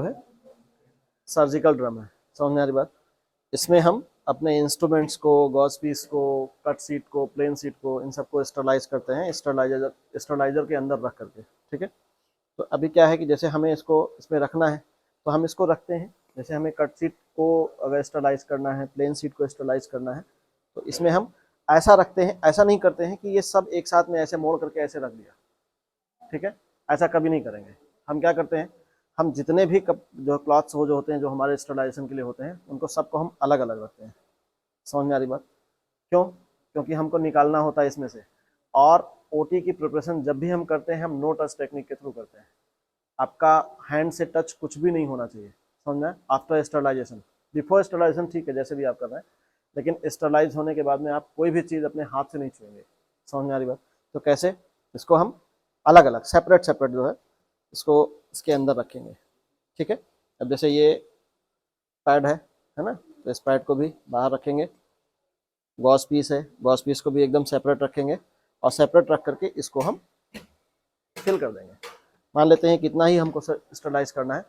है surgical drum है, समझ में आ रही बात। इसमें हम अपने इंस्ट्रूमेंट्स को, गॉस पीस को, कट सीट को, प्लेन सीट को, इन सबको स्टरलाइज करते हैं स्टरलाइजर के अंदर रख करके, ठीक है। तो अभी क्या है कि जैसे हमें इसको इसमें रखना है तो हम इसको रखते हैं। जैसे हमें कट सीट को अगर स्टरलाइज करना है, प्लेन सीट को स्टरलाइज करना है, तो इसमें हम ऐसा रखते हैं। ऐसा नहीं करते हैं कि ये सब एक साथ में ऐसे मोड़ करके ऐसे रख दिया, ठीक है, ऐसा कभी नहीं करेंगे। हम क्या करते हैं, हम जितने भी जो क्लॉथ्स जो होते हैं जो हमारे स्टरलाइजेशन के लिए होते हैं, उनको सबको हम अलग अलग रखते हैं। समझ में आ रही बात। क्यों? क्योंकि हमको निकालना होता है इसमें से। और ओटी की प्रिपरेशन जब भी हम करते हैं, हम नो टच टेक्निक के थ्रू करते हैं। आपका हैंड से टच कुछ भी नहीं होना चाहिए, समझ में। आफ्टर स्टरलाइजेशन, बिफोर स्टरलाइजेशन ठीक है जैसे भी आप कर रहे हैं, लेकिन स्टरलाइज होने के बाद में आप कोई भी चीज़ अपने हाथ से नहीं छुएंगे। समझ में आ रही बात। तो कैसे, इसको हम अलग अलग सेपरेट सेपरेट जो है इसको इसके अंदर रखेंगे, ठीक है। अब जैसे ये पैड है ना, तो इस पैड को भी बाहर रखेंगे। गॉस पीस है, गॉस पीस को भी एकदम सेपरेट रखेंगे और सेपरेट रख करके इसको हम फिल कर देंगे। मान लेते हैं कितना ही हमको स्टरलाइज करना है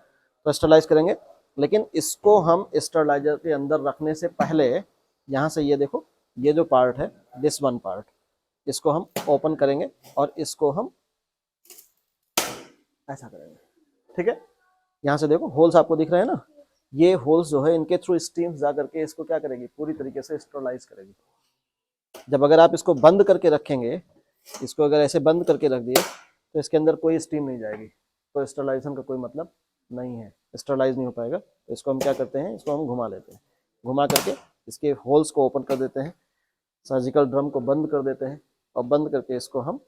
तो स्टरलाइज करेंगे, लेकिन इसको हम स्टरलाइजर के अंदर रखने से पहले यहाँ से ये देखो, ये जो पार्ट है, दिस वन पार्ट, इसको हम ओपन करेंगे और इसको हम ऐसा करेंगे, ठीक है। यहाँ से देखो होल्स आपको दिख रहे हैं ना, ये होल्स जो है इनके थ्रू स्टीम जा करके इसको क्या करेगी, पूरी तरीके से स्टरलाइज करेगी। जब अगर आप इसको बंद करके रखेंगे, इसको अगर ऐसे बंद करके रख दिए तो इसके अंदर कोई स्टीम नहीं जाएगी, तो स्टरलाइजेशन का कोई मतलब नहीं है, स्टरलाइज नहीं हो पाएगा। तो इसको हम क्या करते हैं, इसको हम घुमा लेते हैं, घुमा करके इसके होल्स को ओपन कर देते हैं, सर्जिकल ड्रम को बंद कर देते हैं और बंद करके इसको हम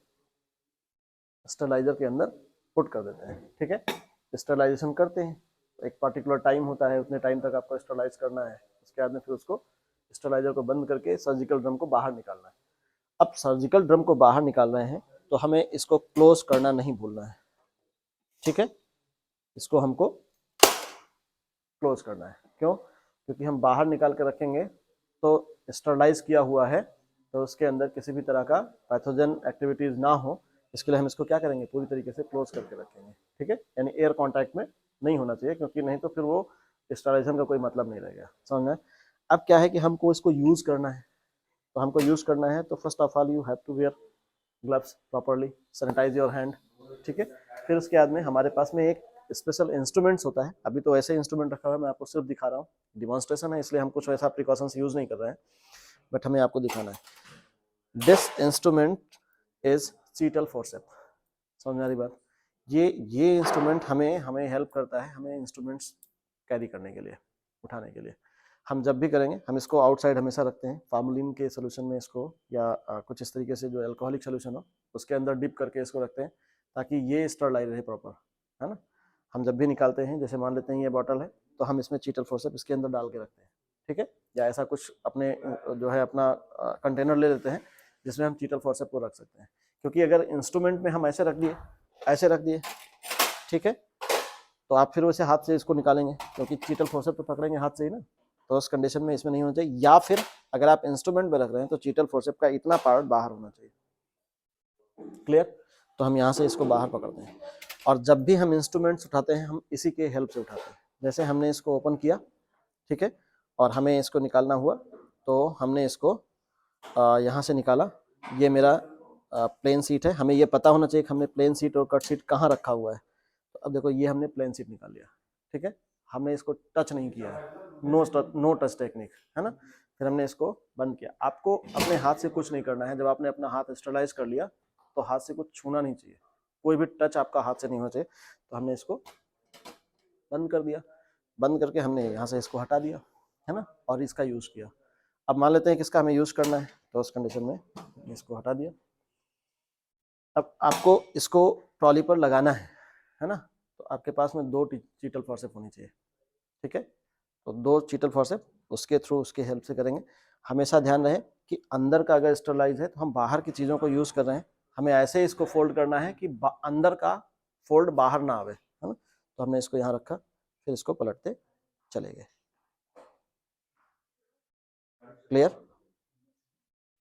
स्टरलाइजर के अंदर पुट कर देते हैं, ठीक है। स्टरलाइजेशन करते हैं, एक पर्टिकुलर टाइम होता है, उतने टाइम तक आपको स्टरलाइज करना है। उसके बाद में फिर उसको स्टरलाइजर को बंद करके सर्जिकल ड्रम को बाहर निकालना है। अब सर्जिकल ड्रम को बाहर निकाल रहे हैं तो हमें इसको क्लोज करना नहीं भूलना है, ठीक है। इसको हमको क्लोज करना है। क्यों? क्योंकि हम बाहर निकाल के रखेंगे तो स्टरलाइज किया हुआ है, तो उसके अंदर किसी भी तरह का पैथोजन एक्टिविटीज ना हो, इसके लिए हम इसको क्या करेंगे, पूरी तरीके से क्लोज करके रखेंगे, ठीक है। यानी एयर कॉन्टैक्ट में नहीं होना चाहिए, क्योंकि नहीं तो फिर वो स्टरलाइजेशन का कोई मतलब नहीं रहेगा, समझ में। अब क्या है कि हमको इसको यूज करना है, तो हमको यूज करना है तो first of all you have to wear gloves properly, sanitise your hand, ठीक है। फिर उसके बाद में हमारे पास में एक स्पेशल इंस्ट्रूमेंट्स होता है। अभी तो ऐसे इंस्ट्रूमेंट रखा हुआ है, मैं आपको सिर्फ दिखा रहा हूँ, डिमॉन्स्ट्रेशन है, इसलिए हम कुछ वैसा प्रिकॉशंस यूज नहीं कर रहे हैं, बट हमें आपको दिखाना है। This instrument is Cheatle forceps. समझ में आ रही बात। ये इंस्ट्रूमेंट हमें हमें हेल्प करता है, हमें इंस्ट्रूमेंट्स कैरी करने के लिए, उठाने के लिए। हम जब भी करेंगे हम इसको आउटसाइड हमेशा रखते हैं, फार्मलिन के सोल्यूशन में इसको, या कुछ इस तरीके से जो अल्कोहलिक सोल्यूशन हो उसके अंदर डिप करके इसको रखते हैं, ताकि ये स्टरलाइज रहे प्रॉपर, है ना। हम जब भी निकालते हैं, जैसे मान लेते हैं ये बॉटल है, तो हम इसमें चीटल फोर्सेप इसके अंदर डाल के रखते हैं, ठीक है। या ऐसा कुछ अपने जो है अपना कंटेनर ले लेते हैं जिसमें हम चीटल फोर्सेप को रख सकते हैं। क्योंकि अगर इंस्ट्रूमेंट में हम ऐसे रख दिए, ऐसे रख दिए, ठीक है, तो आप फिर वैसे हाथ से इसको निकालेंगे, क्योंकि चीटल फोर्सेप तो पकड़ेंगे हाथ से ही ना, तो उस कंडीशन में इसमें नहीं होना चाहिए। या फिर अगर आप इंस्ट्रूमेंट में रख रहे हैं तो चीटल फोर्सेप का इतना पार्ट बाहर होना चाहिए, क्लियर। तो हम यहाँ से इसको बाहर पकड़ते हैं, और जब भी हम इंस्ट्रूमेंट्स उठाते हैं हम इसी के हेल्प से उठाते हैं। जैसे हमने इसको ओपन किया, ठीक है, और हमें इसको निकालना हुआ, तो हमने इसको यहाँ से निकाला। ये मेरा प्लेन सीट है, हमें ये पता होना चाहिए कि हमने प्लेन सीट और कट सीट कहाँ रखा हुआ है। तो अब देखो ये हमने प्लेन सीट निकाल लिया, ठीक है, हमने इसको टच नहीं किया है, नो टच टेक्निक, है ना। फिर हमने इसको बंद किया। आपको अपने हाथ से कुछ नहीं करना है। जब आपने अपना हाथ स्टरलाइज कर लिया तो हाथ से कुछ छूना नहीं चाहिए, कोई भी टच आपका हाथ से नहीं होना चाहिए। तो हमने इसको बंद कर दिया, बंद करके हमने यहाँ से इसको हटा दिया, है ना, और इसका यूज़ किया। अब मान लेते हैं किसका हमें यूज़ करना है, तो उस कंडीशन में इसको हटा दिया। अब आपको इसको ट्रॉली पर लगाना है ना, तो आपके पास में 2 चीटल फोर्सेप होनी चाहिए, ठीक है। तो 2 चीटल फोर्सेप उसके थ्रू, उसके हेल्प से करेंगे। हमेशा ध्यान रहे कि अंदर का अगर स्टरलाइज है तो हम बाहर की चीज़ों को यूज़ कर रहे हैं, हमें ऐसे इसको फोल्ड करना है कि अंदर का फोल्ड बाहर ना आवे, है ना। तो हमने इसको यहाँ रखा, फिर इसको पलटते चले गए, क्लियर।